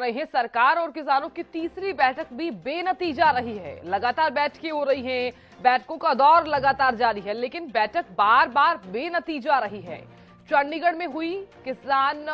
रही सरकार और किसानों की तीसरी बैठक भी बेनतीजा रही है। लगातार बैठकें हो रही हैं, बैठकों का दौर लगातार जारी है, लेकिन बैठक बार बार बेनतीजा रही है। चंडीगढ़ में हुई किसान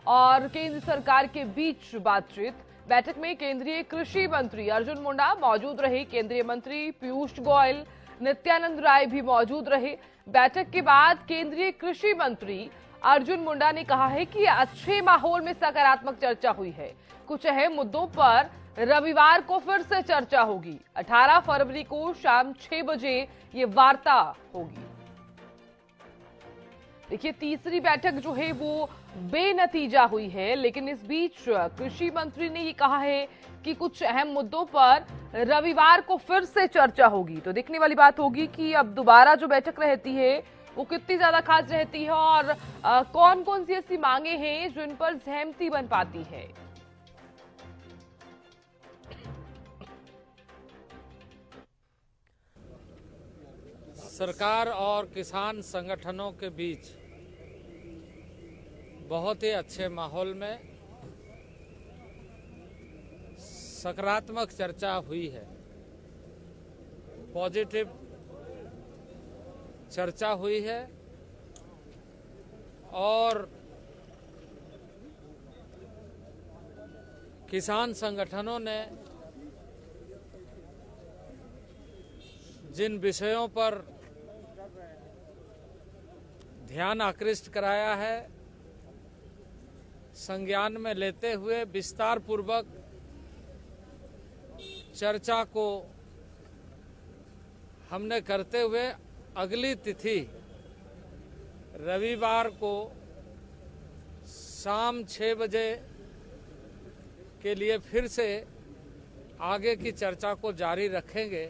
और केंद्र सरकार के बीच बातचीत। बैठक में केंद्रीय कृषि मंत्री अर्जुन मुंडा मौजूद रहे, केंद्रीय मंत्री पीयूष गोयल, नित्यानंद राय भी मौजूद रहे। बैठक के बाद केंद्रीय कृषि मंत्री अर्जुन मुंडा ने कहा है कि अच्छे माहौल में सकारात्मक चर्चा हुई है। कुछ अहम मुद्दों पर रविवार को फिर से चर्चा होगी। 18 फरवरी को शाम 6 बजे ये वार्ता होगी। देखिए, तीसरी बैठक जो है वो बेनतीजा हुई है, लेकिन इस बीच कृषि मंत्री ने ये कहा है कि कुछ अहम मुद्दों पर रविवार को फिर से चर्चा होगी। तो देखने वाली बात होगी कि अब दोबारा जो बैठक रहती है वो कितनी ज्यादा खास रहती है और कौन कौन सी ऐसी मांगे हैं जिन पर सहमति बन पाती है। सरकार और किसान संगठनों के बीच बहुत ही अच्छे माहौल में सकारात्मक चर्चा हुई है। पॉजिटिव चर्चा हुई है और किसान संगठनों ने जिन विषयों पर ध्यान आकृष्ट कराया है, संज्ञान में लेते हुए विस्तार पूर्वक चर्चा को हमने करते हुए अगली तिथि रविवार को शाम 6 बजे के लिए फिर से आगे की चर्चा को जारी रखेंगे।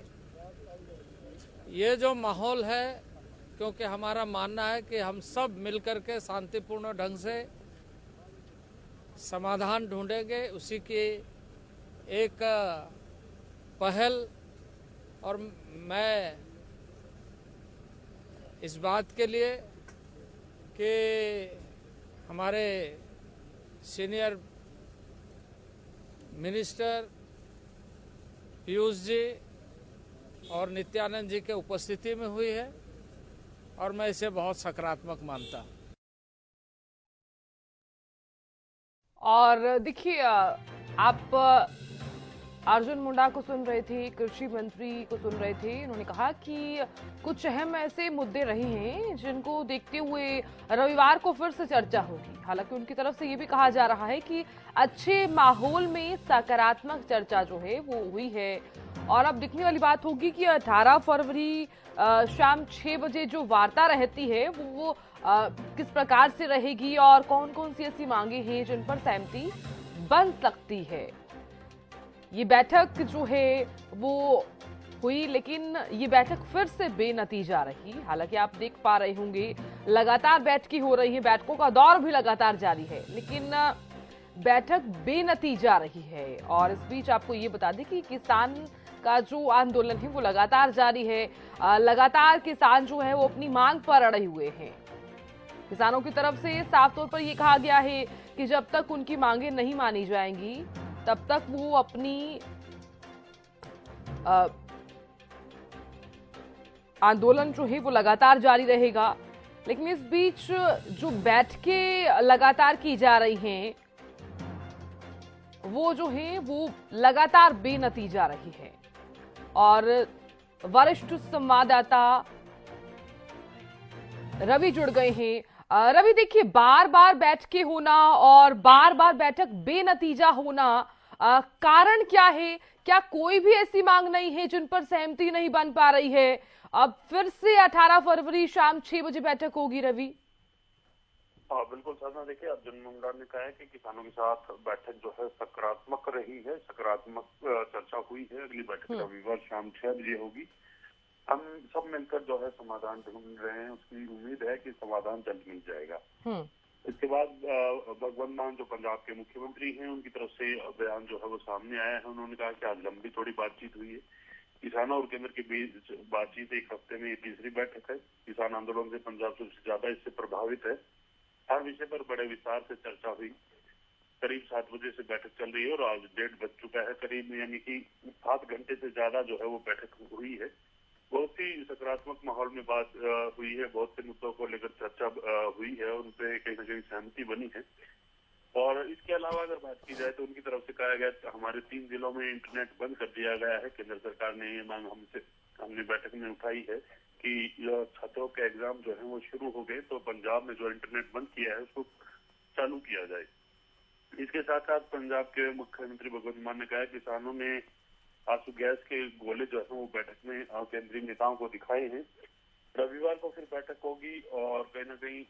ये जो माहौल है, क्योंकि हमारा मानना है कि हम सब मिलकर के शांतिपूर्ण ढंग से समाधान ढूंढेंगे, उसी की एक पहल। और मैं इस बात के लिए कि हमारे सीनियर मिनिस्टर पीयूष जी और नित्यानंद जी के उपस्थिति में हुई है और मैं इसे बहुत सकारात्मक मानता हूं। और देखिए, आप अर्जुन मुंडा को सुन रहे थे, कृषि मंत्री को सुन रहे थे। उन्होंने कहा कि कुछ अहम ऐसे मुद्दे रहे हैं जिनको देखते हुए रविवार को फिर से चर्चा होगी। हालांकि उनकी तरफ से ये भी कहा जा रहा है कि अच्छे माहौल में सकारात्मक चर्चा जो है वो हुई है। और अब दिखने वाली बात होगी कि 18 फरवरी शाम 6 बजे जो वार्ता रहती है वो किस प्रकार से रहेगी और कौन कौन सी ऐसी मांगे हैं जिन पर सहमति बन सकती है। ये बैठक जो है वो हुई, लेकिन ये बैठक फिर से बेनतीजा रही। हालांकि आप देख पा रहे होंगे लगातार बैठकें हो रही हैं, बैठकों का दौर भी लगातार जारी है, लेकिन बैठक बेनतीजा रही है। और इस बीच आपको ये बता दें कि किसान का जो आंदोलन है वो लगातार जारी है। लगातार किसान जो है वो अपनी मांग पर अड़े हुए हैं। किसानों की तरफ से साफ तौर पर यह कहा गया है कि जब तक उनकी मांगे नहीं मानी जाएंगी तब तक वो अपनी आंदोलन जो है वो लगातार जारी रहेगा। लेकिन इस बीच जो बैठकें लगातार की जा रही हैं वो जो है वो लगातार बेनतीजा रही है। और वरिष्ठ संवाददाता रवि जुड़ गए हैं। रवि, देखिए, बार बार बैठकें होना और बार बार बैठक बेनतीजा होना, कारण क्या है? क्या कोई भी ऐसी मांग नहीं है जिन पर सहमति नहीं बन पा रही है? अब फिर से 18 फरवरी शाम 6 बजे बैठक होगी। रवि, हाँ बिल्कुल साधना, देखिए अर्जुन मुंडा ने कहा है कि किसानों के साथ बैठक जो है सकारात्मक रही है, सकारात्मक चर्चा हुई है। अगली बैठक रविवार शाम 6 बजे होगी। हम सब मिलकर जो है समाधान ढूंढ रहे हैं, उसकी उम्मीद है कि समाधान जल्द मिल जाएगा। इसके बाद भगवंत मान जो पंजाब के मुख्यमंत्री हैं, उनकी तरफ से बयान जो है वो सामने आया है। उन्होंने कहा कि आज लंबी थोड़ी बातचीत हुई है। किसानों और केंद्र के बीच बातचीत एक हफ्ते में ये तीसरी बैठक है। किसान आंदोलन से पंजाब सबसे ज्यादा इससे प्रभावित है। हर विषय पर बड़े विस्तार से चर्चा हुई। करीब 7 बजे से बैठक चल रही है और आज 1:30 बज चुका है करीब, यानी कि 7 घंटे से ज्यादा जो है वो बैठक हुई है। बहुत ही सकारात्मक माहौल में बात हुई है, बहुत से मुद्दों को लेकर चर्चा हुई है, उन पे कहीं ना कहीं सहमति बनी है। और इसके अलावा अगर बात की जाए तो उनकी तरफ से कहा गया हमारे 3 जिलों में इंटरनेट बंद कर दिया गया है। केंद्र सरकार ने ये मांग हमने बैठक में उठाई है कि छात्रों के एग्जाम जो है वो शुरू हो गए, तो पंजाब में जो इंटरनेट बंद किया है उसको चालू किया जाए। इसके साथ साथ पंजाब के मुख्यमंत्री भगवंत मान ने कहा है किसानों ने आंसू गैस के गोले जो है वो बैठक में केंद्रीय नेताओं को दिखाए हैं। रविवार को फिर बैठक होगी और कहीं ना कहीं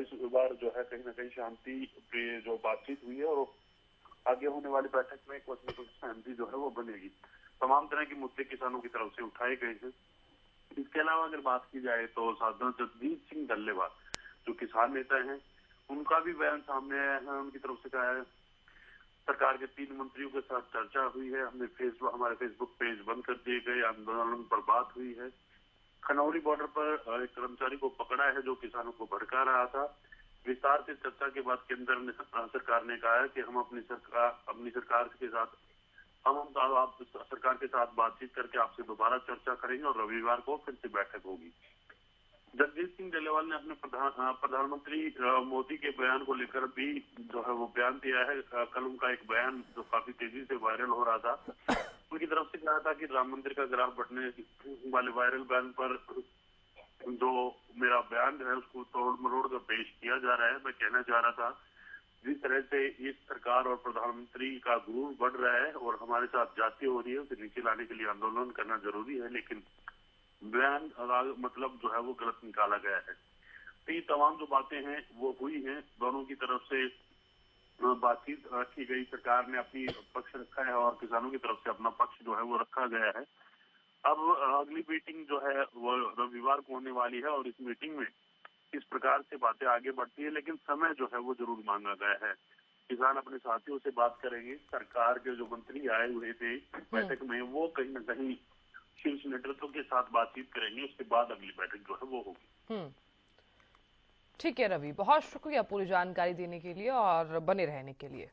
इस बार जो है कहीं ना कहीं शांति पे जो बातचीत हुई है और आगे होने वाली बैठक में कुछ न कुछ सहमति जो है वो बनेगी। तमाम तरह के मुद्दे किसानों की तरफ से उठाए गए हैं। इसके अलावा अगर बात की जाए तो साधना जगदीश सिंह डल्लेवाल जो किसान नेता हैं, उनका भी बयान सामने आया है। उनकी तरफ से कहा है सरकार के 3 मंत्रियों के साथ चर्चा हुई है, हमारे फेसबुक पेज बंद कर दिए गए, आंदोलन पर बात हुई है। खनौरी बॉर्डर पर एक कर्मचारी को पकड़ा है जो किसानों को भड़का रहा था। विस्तार से चर्चा के बाद केंद्र सरकार ने कहा है कि हम अपनी सरकार के साथ आप सरकार के साथ बातचीत करके आपसे दोबारा चर्चा करेंगे और रविवार को फिर से बैठक होगी। जगदीश सिंह डल्लेवाल ने अपने प्रधानमंत्री मोदी के बयान को लेकर भी जो है वो बयान दिया है। कल उनका एक बयान जो काफी तेजी से वायरल हो रहा था, उनकी तरफ से कहा था कि राम मंदिर का ग्राफ बढ़ने वाले वायरल बयान पर जो मेरा बयान है उसको तोड़ मरोड़ कर पेश किया जा रहा है। मैं कहना चाह रहा था जिस तरह से इस सरकार और प्रधानमंत्री का गुरूर बढ़ रहा है और हमारे साथ जाति हो रही है, उसे नीचे लाने के लिए आंदोलन करना जरूरी है, लेकिन बयान मतलब जो है वो गलत निकाला गया है। तो ये तमाम जो बातें हैं वो हुई हैं, दोनों की तरफ से बातचीत की गई। सरकार ने अपनी पक्ष रखा है और किसानों की तरफ से अपना पक्ष जो है वो रखा गया है। अब अगली मीटिंग जो है वो रविवार को होने वाली है और इस मीटिंग में इस प्रकार से बातें आगे बढ़ती है, लेकिन समय जो है वो जरूर मांगा गया है। किसान अपने साथियों से बात करेंगे। सरकार के जो मंत्री आए हुए थे बैठक में वो कहीं न कहीं शीर्ष नेतृत्व के साथ बातचीत करेंगे, उसके बाद अगली बैठक जो है वो होगी। ठीक है रवि, बहुत शुक्रिया पूरी जानकारी देने के लिए और बने रहने के लिए।